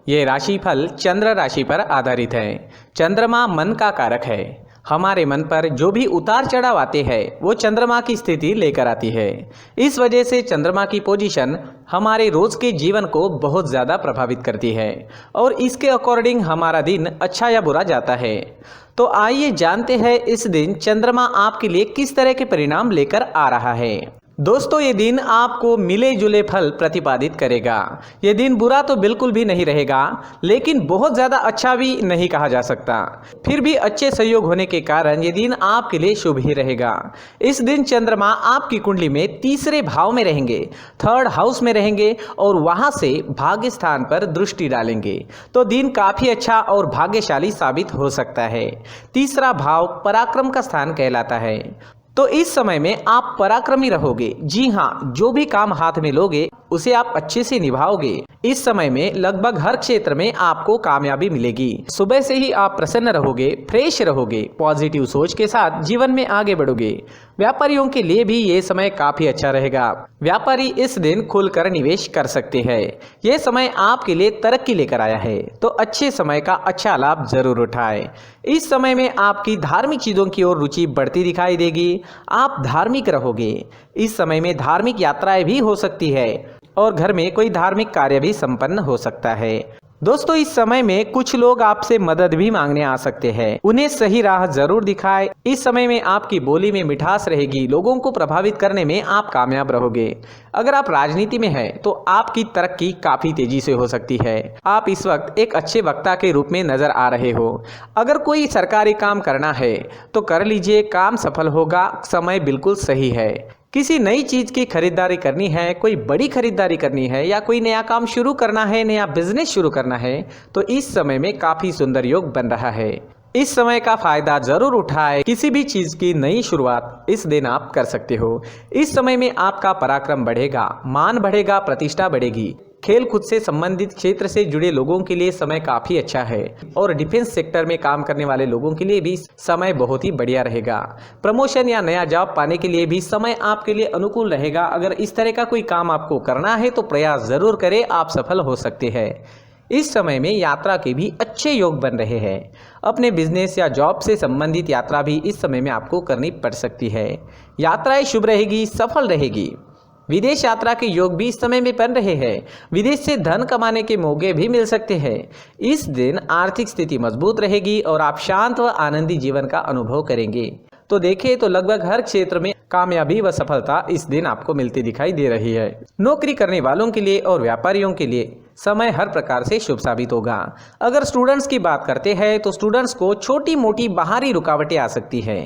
ये राशिफल चंद्र राशि पर आधारित है। चंद्रमा मन का कारक है। हमारे मन पर जो भी उतार चढ़ाव आते हैं वो चंद्रमा की स्थिति लेकर आती है। इस वजह से चंद्रमा की पोजीशन हमारे रोज के जीवन को बहुत ज़्यादा प्रभावित करती है और इसके अकॉर्डिंग हमारा दिन अच्छा या बुरा जाता है। तो आइए जानते हैं इस दिन चंद्रमा आपके लिए किस तरह के परिणाम लेकर आ रहा है। दोस्तों, ये दिन आपको मिले जुले फल प्रतिपादित करेगा। ये दिन बुरा तो बिल्कुल भी नहीं रहेगा, लेकिन बहुत ज़्यादा अच्छा भी नहीं कहा जा सकता। फिर भी अच्छे सहयोग होने के कारण ये दिन आपके लिए शुभ ही रहेगा। इस दिन चंद्रमा आपकी कुंडली में तीसरे भाव में रहेंगे, थर्ड हाउस में रहेंगे और वहाँ से भाग्य स्थान पर दृष्टि डालेंगे। तो दिन काफ़ी अच्छा और भाग्यशाली साबित हो सकता है। तीसरा भाव पराक्रम का स्थान कहलाता है। तो इस समय में आप पराक्रमी रहोगे। जी हाँ, जो भी काम हाथ में लोगे उसे आप अच्छे से निभाओगे। इस समय में लगभग हर क्षेत्र में आपको कामयाबी मिलेगी। सुबह से ही आप प्रसन्न रहोगे, फ्रेश रहोगे, पॉजिटिव सोच के साथ जीवन में आगे बढ़ोगे। व्यापारियों के लिए भी ये समय काफी अच्छा रहेगा। व्यापारी इस दिन खुलकर निवेश कर सकते हैं। ये समय आपके लिए तरक्की लेकर आया है, तो अच्छे समय का अच्छा लाभ जरूर उठाएं। इस समय में आपकी धार्मिक चीजों की ओर रुचि बढ़ती दिखाई देगी। आप धार्मिक रहोगे। इस समय में धार्मिक यात्राएं भी हो सकती है और घर में कोई धार्मिक कार्य भी संपन्न हो सकता है। दोस्तों, इस समय में कुछ लोग आपसे मदद भी मांगने आ सकते हैं। उन्हें सही राह जरूर दिखाएं। इस समय में आपकी बोली में मिठास रहेगी। लोगों को प्रभावित करने में आप कामयाब रहोगे। अगर आप राजनीति में हैं तो आपकी तरक्की काफी तेजी से हो सकती है। आप इस वक्त एक अच्छे वक्ता के रूप में नजर आ रहे हो। अगर कोई सरकारी काम करना है तो कर लीजिए, काम सफल होगा। समय बिल्कुल सही है। किसी नई चीज की खरीदारी करनी है, कोई बड़ी खरीदारी करनी है या कोई नया काम शुरू करना है, नया बिजनेस शुरू करना है, तो इस समय में काफी सुंदर योग बन रहा है। इस समय का फायदा जरूर उठाएं। किसी भी चीज की नई शुरुआत इस दिन आप कर सकते हो। इस समय में आपका पराक्रम बढ़ेगा, मान बढ़ेगा, प्रतिष्ठा बढ़ेगी। खेल कूद से संबंधित क्षेत्र से जुड़े लोगों के लिए समय काफी अच्छा है और डिफेंस सेक्टर में काम करने वाले लोगों के लिए भी समय बहुत ही बढ़िया रहेगा। प्रमोशन या नया जॉब पाने के लिए भी समय आपके लिए अनुकूल रहेगा। अगर इस तरह का कोई काम आपको करना है तो प्रयास जरूर करें, आप सफल हो सकते हैं। इस समय में यात्रा के भी अच्छे योग बन रहे हैं। अपने बिजनेस या जॉब से संबंधित यात्रा भी इस समय में आपको करनी पड़ सकती है। यात्राएं शुभ रहेगी, सफल रहेगी। विदेश यात्रा के योग भी इस समय में बन रहे हैं। विदेश से धन कमाने के मौके भी मिल सकते हैं। इस दिन आर्थिक स्थिति मजबूत रहेगी और आप शांत व आनंदी जीवन का अनुभव करेंगे। तो देखें तो लगभग हर क्षेत्र में कामयाबी व सफलता इस दिन आपको मिलती दिखाई दे रही है। नौकरी करने वालों के लिए और व्यापारियों के लिए समय हर प्रकार से शुभ साबित होगा। अगर स्टूडेंट्स की बात करते हैं तो स्टूडेंट्स को छोटी मोटी बाहरी रुकावटें आ सकती है।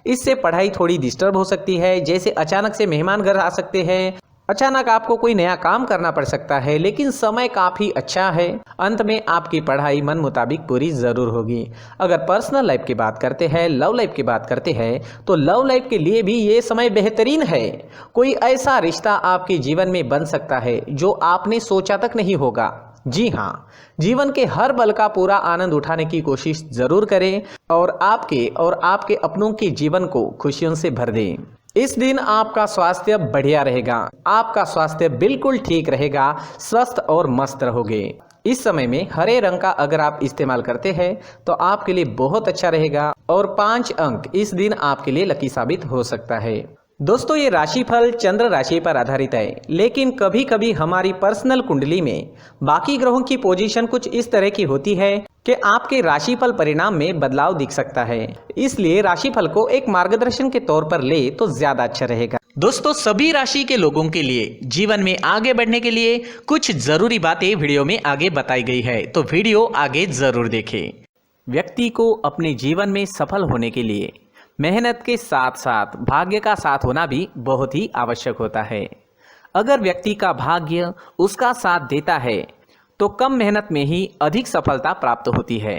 इससे पढ़ाई थोड़ी डिस्टर्ब हो सकती है। जैसे अचानक से मेहमान घर आ सकते हैं, अचानक आपको कोई नया काम करना पड़ सकता है, लेकिन समय काफ़ी अच्छा है। अंत में आपकी पढ़ाई मन मुताबिक पूरी ज़रूर होगी। अगर पर्सनल लाइफ की बात करते हैं, लव लाइफ की बात करते हैं, तो लव लाइफ के लिए भी ये समय बेहतरीन है। कोई ऐसा रिश्ता आपके जीवन में बन सकता है जो आपने सोचा तक नहीं होगा। जी हाँ, जीवन के हर पल का पूरा आनंद उठाने की कोशिश ज़रूर करें और आपके अपनों के जीवन को खुशियों से भर दें। इस दिन आपका स्वास्थ्य बढ़िया रहेगा। आपका स्वास्थ्य बिल्कुल ठीक रहेगा, स्वस्थ और मस्त रहोगे। इस समय में हरे रंग का अगर आप इस्तेमाल करते हैं तो आपके लिए बहुत अच्छा रहेगा और 5 अंक इस दिन आपके लिए लकी साबित हो सकता है। दोस्तों, ये राशिफल चंद्र राशि पर आधारित है, लेकिन कभी कभी हमारी पर्सनल कुंडली में बाकी ग्रहों की पोजीशन कुछ इस तरह की होती है कि आपके राशिफल परिणाम में बदलाव दिख सकता है। इसलिए राशिफल को एक मार्गदर्शन के तौर पर ले तो ज्यादा अच्छा रहेगा। दोस्तों, सभी राशि के लोगों के लिए जीवन में आगे बढ़ने के लिए कुछ जरूरी बातें वीडियो में आगे बताई गई है, तो वीडियो आगे जरूर देखें। व्यक्ति को अपने जीवन में सफल होने के लिए मेहनत के साथ साथ भाग्य का साथ होना भी बहुत ही आवश्यक होता है। अगर व्यक्ति का भाग्य उसका साथ देता है तो कम मेहनत में ही अधिक सफलता प्राप्त होती है।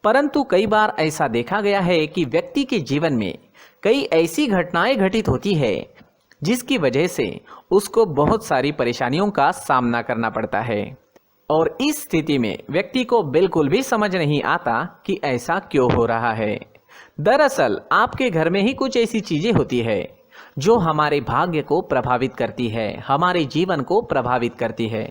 परंतु कई बार ऐसा देखा गया है कि व्यक्ति के जीवन में कई ऐसी घटनाएं घटित होती है जिसकी वजह से उसको बहुत सारी परेशानियों का सामना करना पड़ता है और इस स्थिति में व्यक्ति को बिल्कुल भी समझ नहीं आता कि ऐसा क्यों हो रहा है। दरअसल आपके घर में ही कुछ ऐसी चीजें होती है जो हमारे भाग्य को प्रभावित करती है, हमारे जीवन को प्रभावित करती है।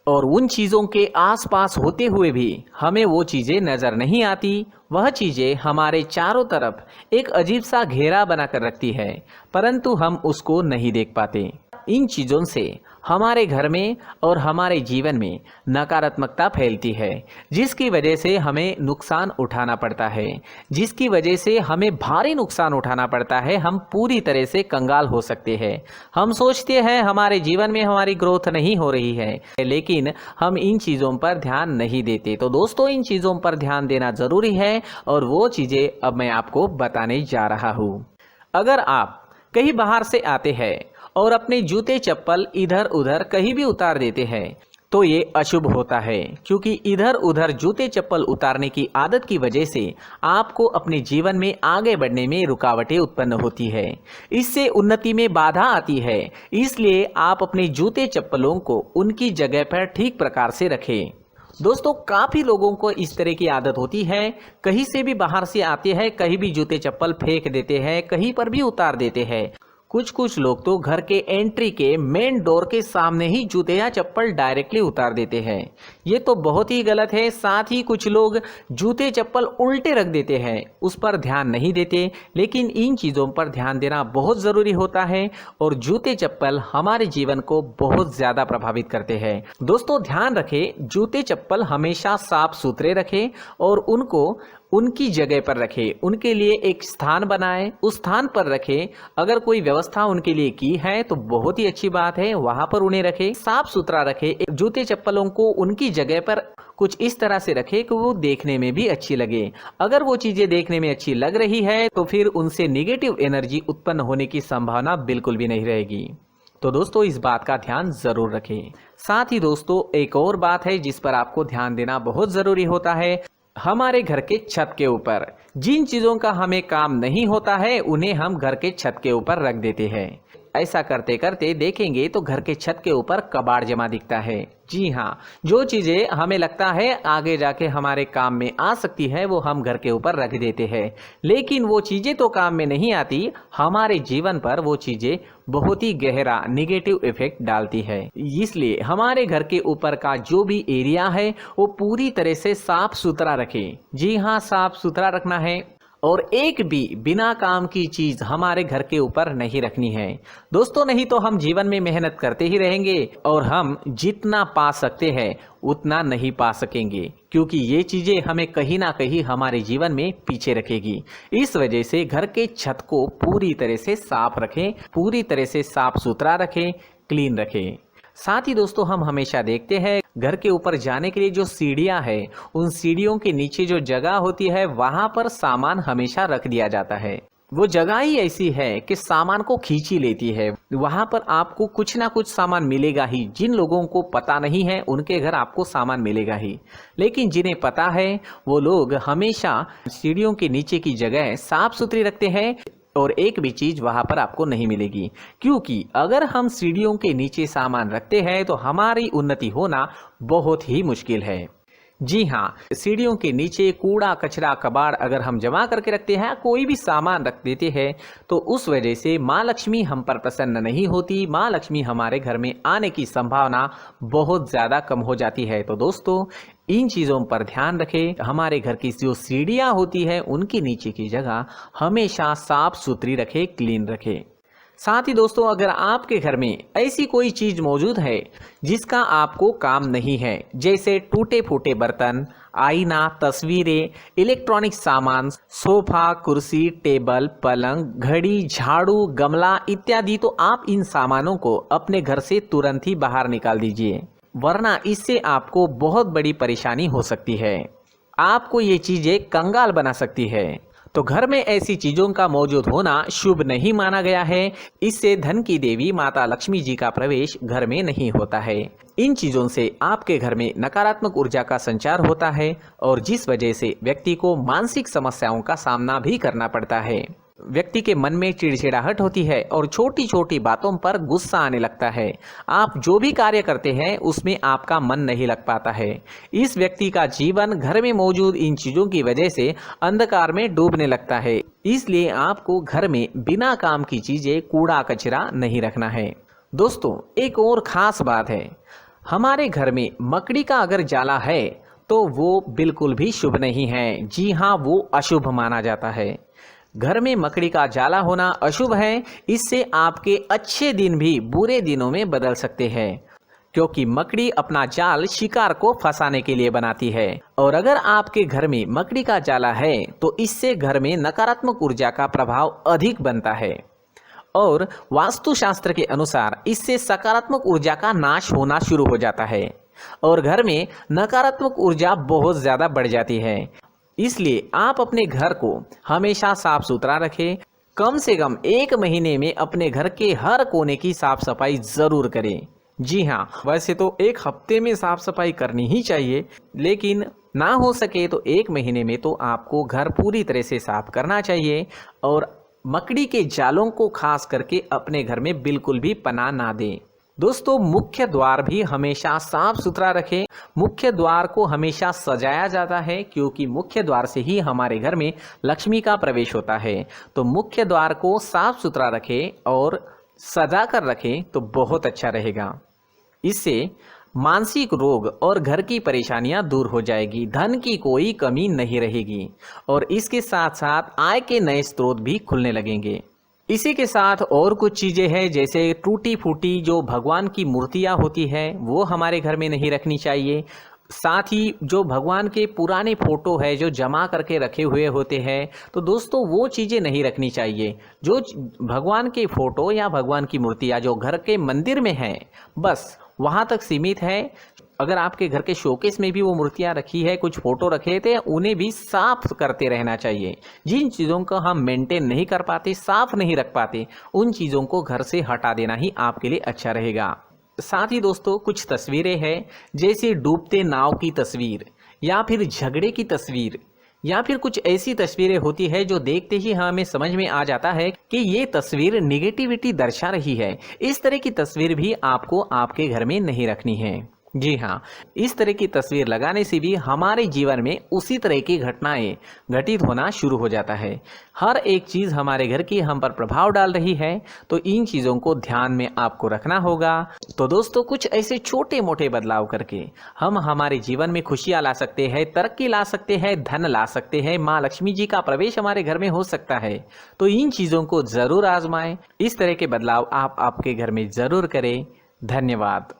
और उन चीज़ों के आसपास होते हुए भी हमें वो चीज़ें नज़र नहीं आती। वह चीज़ें हमारे चारों तरफ एक अजीब सा घेरा बनाकर रखती है, परंतु हम उसको नहीं देख पाते। इन चीज़ों से हमारे घर में और हमारे जीवन में नकारात्मकता फैलती है, जिसकी वजह से हमें नुकसान उठाना पड़ता है, जिसकी वजह से हमें भारी नुकसान उठाना पड़ता है। हम पूरी तरह से कंगाल हो सकते हैं। हम सोचते हैं हमारे जीवन में हमारी ग्रोथ नहीं हो रही है, लेकिन हम इन चीज़ों पर ध्यान नहीं देते। तो दोस्तों, इन चीज़ों पर ध्यान देना ज़रूरी है और वो चीज़ें अब मैं आपको बताने जा रहा हूँ। अगर आप कहीं बाहर से आते हैं और अपने जूते चप्पल इधर उधर कहीं भी उतार देते हैं तो ये अशुभ होता है, क्योंकि इधर उधर जूते चप्पल उतारने की आदत की वजह से आपको अपने जीवन में आगे बढ़ने में रुकावटें उत्पन्न होती है। इससे उन्नति में बाधा आती है। इसलिए आप अपने जूते चप्पलों को उनकी जगह पर ठीक प्रकार से रखें। दोस्तों, काफ़ी लोगों को इस तरह की आदत होती है, कहीं से भी बाहर से आते हैं, कहीं भी जूते चप्पल फेंक देते हैं, कहीं पर भी उतार देते हैं। कुछ लोग तो घर के एंट्री के मेन डोर के सामने ही जूते या चप्पल डायरेक्टली उतार देते हैं। ये तो बहुत ही गलत है। साथ ही कुछ लोग जूते चप्पल उल्टे रख देते हैं, उस पर ध्यान नहीं देते। लेकिन इन चीज़ों पर ध्यान देना बहुत ज़रूरी होता है और जूते चप्पल हमारे जीवन को बहुत ज़्यादा प्रभावित करते हैं। दोस्तों, ध्यान रखें, जूते चप्पल हमेशा साफ सुथरे रखें और उनको उनकी जगह पर रखें। उनके लिए एक स्थान बनाएं, उस स्थान पर रखें। अगर कोई व्यवस्था उनके लिए की है तो बहुत ही अच्छी बात है, वहां पर उन्हें रखें, साफ सुथरा रखें। जूते चप्पलों को उनकी जगह पर कुछ इस तरह से रखें कि वो देखने में भी अच्छी लगे। अगर वो चीजें देखने में अच्छी लग रही है तो फिर उनसे निगेटिव एनर्जी उत्पन्न होने की संभावना बिल्कुल भी नहीं रहेगी। तो दोस्तों, इस बात का ध्यान जरूर रखें। साथ ही दोस्तों, एक और बात है जिस पर आपको ध्यान देना बहुत जरूरी होता है। हमारे घर के छत के ऊपर जिन चीज़ों का हमें काम नहीं होता है उन्हें हम घर के छत के ऊपर रख देते हैं। ऐसा करते करते देखेंगे तो घर के छत के ऊपर कबाड़ जमा दिखता है। जी हाँ, जो चीज़ें हमें लगता है आगे जाके हमारे काम में आ सकती है वो हम घर के ऊपर रख देते हैं, लेकिन वो चीज़ें तो काम में नहीं आती। हमारे जीवन पर वो चीज़ें बहुत ही गहरा निगेटिव इफेक्ट डालती है। इसलिए हमारे घर के ऊपर का जो भी एरिया है वो पूरी तरह से साफ सुथरा रखें। जी हाँ, साफ सुथरा रखना है और एक भी बिना काम की चीज हमारे घर के ऊपर नहीं रखनी है। दोस्तों, नहीं तो हम जीवन में मेहनत करते ही रहेंगे और हम जितना पा सकते हैं उतना नहीं पा सकेंगे, क्योंकि ये चीजें हमें कहीं ना कहीं हमारे जीवन में पीछे रखेगी। इस वजह से घर के छत को पूरी तरह से साफ रखें, पूरी तरह से साफ सुथरा रखें, क्लीन रखें। साथ ही दोस्तों, हम हमेशा देखते हैं घर के ऊपर जाने के लिए जो सीढ़ियां है, उन सीढ़ियों के नीचे जो जगह होती है वहां पर सामान हमेशा रख दिया जाता है। वो जगह ही ऐसी है कि सामान को खींची लेती है। वहां पर आपको कुछ ना कुछ सामान मिलेगा ही। जिन लोगों को पता नहीं है उनके घर आपको सामान मिलेगा ही, लेकिन जिन्हें पता है वो लोग हमेशा सीढ़ियों के नीचे की जगह साफ सुथरी रखते हैं और एक भी चीज वहां पर आपको नहीं मिलेगी। क्योंकि अगर हम सीढ़ियों के नीचे सामान रखते हैं तो हमारी उन्नति होना बहुत ही मुश्किल है। जी हाँ, सीढ़ियों के नीचे कूड़ा कचरा कबाड़ अगर हम जमा करके रखते हैं, कोई भी सामान रख देते हैं, तो उस वजह से माँ लक्ष्मी हम पर प्रसन्न नहीं होती। माँ लक्ष्मी हमारे घर में आने की संभावना बहुत ज़्यादा कम हो जाती है। तो दोस्तों, इन चीज़ों पर ध्यान रखें। हमारे घर की जो सीढ़ियाँ होती है उनके नीचे की जगह हमेशा साफ सुथरी रखें, क्लीन रखें। साथ ही दोस्तों, अगर आपके घर में ऐसी कोई चीज मौजूद है जिसका आपको काम नहीं है, जैसे टूटे फूटे बर्तन, आईना, तस्वीरें, इलेक्ट्रॉनिक सामान, सोफा, कुर्सी, टेबल, पलंग, घड़ी, झाड़ू, गमला इत्यादि, तो आप इन सामानों को अपने घर से तुरंत ही बाहर निकाल दीजिए, वरना इससे आपको बहुत बड़ी परेशानी हो सकती है। आपको ये चीजें कंगाल बना सकती है। तो घर में ऐसी चीजों का मौजूद होना शुभ नहीं माना गया है। इससे धन की देवी माता लक्ष्मी जी का प्रवेश घर में नहीं होता है। इन चीजों से आपके घर में नकारात्मक ऊर्जा का संचार होता है और जिस वजह से व्यक्ति को मानसिक समस्याओं का सामना भी करना पड़ता है। व्यक्ति के मन में चिड़चिड़ाहट होती है और छोटी छोटी बातों पर गुस्सा आने लगता है। आप जो भी कार्य करते हैं उसमें आपका मन नहीं लग पाता है। इस व्यक्ति का जीवन घर में मौजूद इन चीज़ों की वजह से अंधकार में डूबने लगता है। इसलिए आपको घर में बिना काम की चीज़ें, कूड़ा कचरा नहीं रखना है। दोस्तों, एक और ख़ास बात है, हमारे घर में मकड़ी का अगर जाला है तो वो बिल्कुल भी शुभ नहीं है। जी हाँ, वो अशुभ माना जाता है। घर में मकड़ी का जाला होना अशुभ है। इससे आपके अच्छे दिन भी बुरे दिनों में बदल सकते हैं, क्योंकि मकड़ी अपना जाल शिकार को फंसाने के लिए बनाती है। और अगर आपके घर में मकड़ी का जाला है तो इससे घर में नकारात्मक ऊर्जा का प्रभाव अधिक बनता है और वास्तुशास्त्र के अनुसार इससे सकारात्मक ऊर्जा का नाश होना शुरू हो जाता है और घर में नकारात्मक ऊर्जा बहुत ज़्यादा बढ़ जाती है। इसलिए आप अपने घर को हमेशा साफ सुथरा रखें। कम से कम 1 महीने में अपने घर के हर कोने की साफ सफाई ज़रूर करें। जी हाँ, वैसे तो 1 हफ्ते में साफ सफाई करनी ही चाहिए, लेकिन ना हो सके तो 1 महीने में तो आपको घर पूरी तरह से साफ करना चाहिए और मकड़ी के जालों को खास करके अपने घर में बिल्कुल भी पनाह ना दें। दोस्तों, मुख्य द्वार भी हमेशा साफ सुथरा रखें। मुख्य द्वार को हमेशा सजाया जाता है, क्योंकि मुख्य द्वार से ही हमारे घर में लक्ष्मी का प्रवेश होता है। तो मुख्य द्वार को साफ सुथरा रखें और सजा कर रखें तो बहुत अच्छा रहेगा। इससे मानसिक रोग और घर की परेशानियां दूर हो जाएगी, धन की कोई कमी नहीं रहेगी और इसके साथ साथ आय के नए स्रोत भी खुलने लगेंगे। इसी के साथ और कुछ चीज़ें हैं, जैसे टूटी फूटी जो भगवान की मूर्तियां होती है वो हमारे घर में नहीं रखनी चाहिए। साथ ही जो भगवान के पुराने फोटो है जो जमा करके रखे हुए होते हैं, तो दोस्तों वो चीज़ें नहीं रखनी चाहिए। जो भगवान के फोटो या भगवान की मूर्तियाँ जो घर के मंदिर में हैं, बस वहाँ तक सीमित है। अगर आपके घर के शोकेस में भी वो मूर्तियाँ रखी है, कुछ फोटो रखे थे, उन्हें भी साफ करते रहना चाहिए। जिन चीज़ों को हम मेंटेन नहीं कर पाते, साफ नहीं रख पाते, उन चीज़ों को घर से हटा देना ही आपके लिए अच्छा रहेगा। साथ ही दोस्तों, कुछ तस्वीरें हैं, जैसे डूबते नाव की तस्वीर या फिर झगड़े की तस्वीर या फिर कुछ ऐसी तस्वीरें होती है जो देखते ही हमें समझ में आ जाता है कि ये तस्वीर निगेटिविटी दर्शा रही है। इस तरह की तस्वीर भी आपको आपके घर में नहीं रखनी है। जी हाँ, इस तरह की तस्वीर लगाने से भी हमारे जीवन में उसी तरह की घटनाएं घटित होना शुरू हो जाता है। हर एक चीज़ हमारे घर की हम पर प्रभाव डाल रही है, तो इन चीज़ों को ध्यान में आपको रखना होगा। तो दोस्तों, कुछ ऐसे छोटे मोटे बदलाव करके हम हमारे जीवन में खुशियाँ ला सकते हैं, तरक्की ला सकते हैं, धन ला सकते हैं, माँ लक्ष्मी जी का प्रवेश हमारे घर में हो सकता है। तो इन चीज़ों को ज़रूर आजमाएं। इस तरह के बदलाव आप आपके घर में ज़रूर करें। धन्यवाद।